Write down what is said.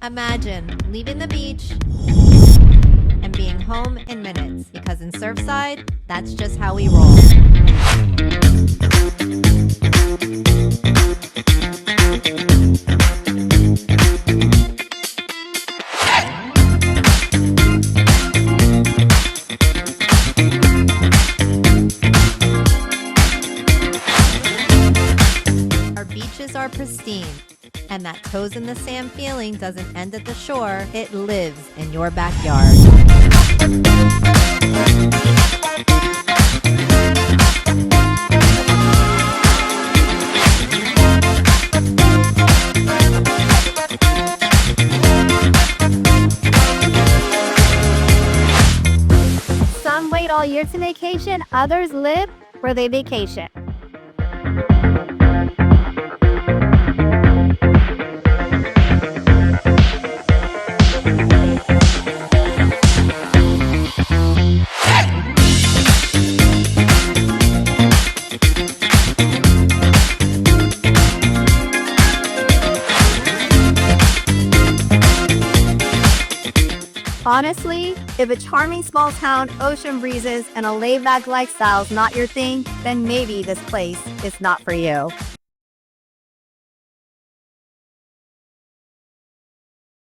Imagine leaving the beach and being home in minutes, because in Surfside, that's just how we roll. Our beaches are pristine, and that toes in the sand feeling doesn't end at the shore, it lives in your backyard. Some wait all year to vacation, others live where they vacation. Honestly, if a charming small town, ocean breezes, and a laid-back lifestyle is not your thing, then maybe this place is not for you.